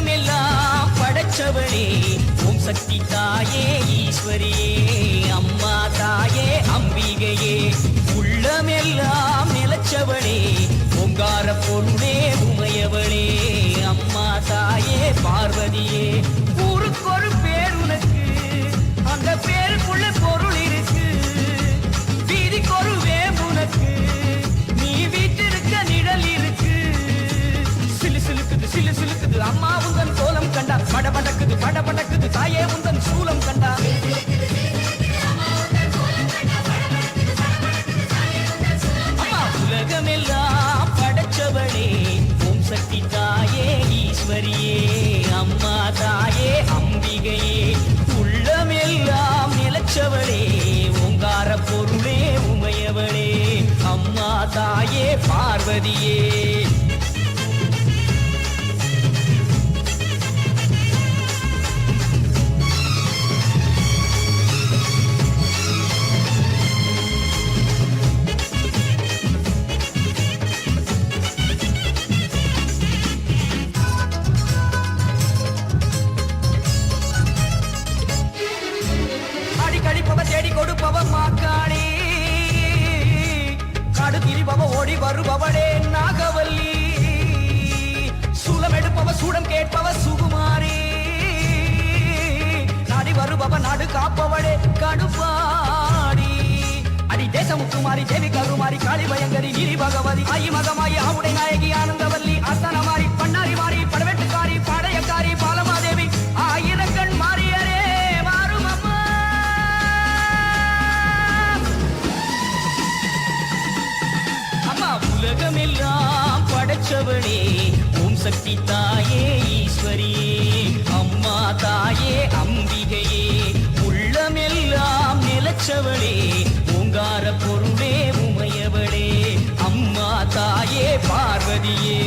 உலகமெல்லாம் படைச்சவளே ஓம் சக்தி தாயே ஈஸ்வரியே அம்மா தாயே அம்பிகையே உள்ளமெல்லாம் நிலச்சவளே ஓங்கார பொருளே உமையவளே அம்மா தாயே பார்வதியே ஊருக்கொரு பேர் உனக்கு அந்த பேருக்குள்ள பொருள் இருக்கு வீதிக்கொரு வேம்பு உனக்கு நீ வீட்டிருக்க நிழல் இருக்கு சிலு சிலுக்குது அம்மா உந்தன் கோலம் கண்டா படபடக்குது தாயே உந்தன் சூலம் கண்டா அம்மா உலகமெல்லாம் படைச்சவளே ஓம் சக்தி தாயே ஈஸ்வரியே அம்மா தாயே அம்பிகையே உள்ளமெல்லாம் நிலச்சவளே ஓங்கார பொருளே உமையவளே அம்மா தாயே பார்வதியே தேடி கொடுப்பவ மாக்காளி காடு திரிபவ ஓடி வருபவளே நாகவல்லி சூலம் எடுப்பவ சூடம் கேட்பவ சுகுமாரி நாடி வருபவ நாடு காப்பவளே கடுப்பாடி அடி தேசமுத்துமாரி தேவி கருமாரி காளி பயங்கரி நீரி பகவதி ஆயி மகமாயி ஆவுடை நாயகி ஆனந்தவல்லி அஸ்தானமாரி பண்ணாரி மாறி படவெட்டுக்காரி பாளையக்காரி பாலமாதேவி ஆயிரக்கண் மாறியரே உலகமெல்லாம் படைச்சவளே ஓம் சக்தி தாயே ஈஸ்வரியே அம்மா தாயே அம்பிகையே உள்ளமெல்லாம் நிலச்சவளே ஓங்கார பொருளே உமையவளே அம்மா தாயே பார்வதியே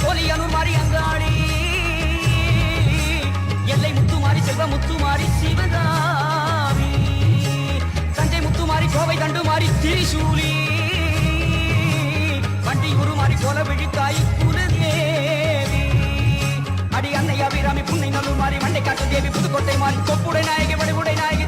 கோலியனூர் மாறி அங்காளி எல்லை முத்துமாரி செல்வ முத்துமாரி சிவகாமி தஞ்சை முத்துமாரி கோவை தண்டுமாரி திரிசூலி வண்டி உருமாறி கோல விழித்தாய் குலதேவி அடி அன்னை அபிராமி புன்னை நல்லூர் மாறி மண்டை காட்டு தேவி புதுக்கோட்டை மாறி கொப்புடை நாயகி வடிவுடை நாயகி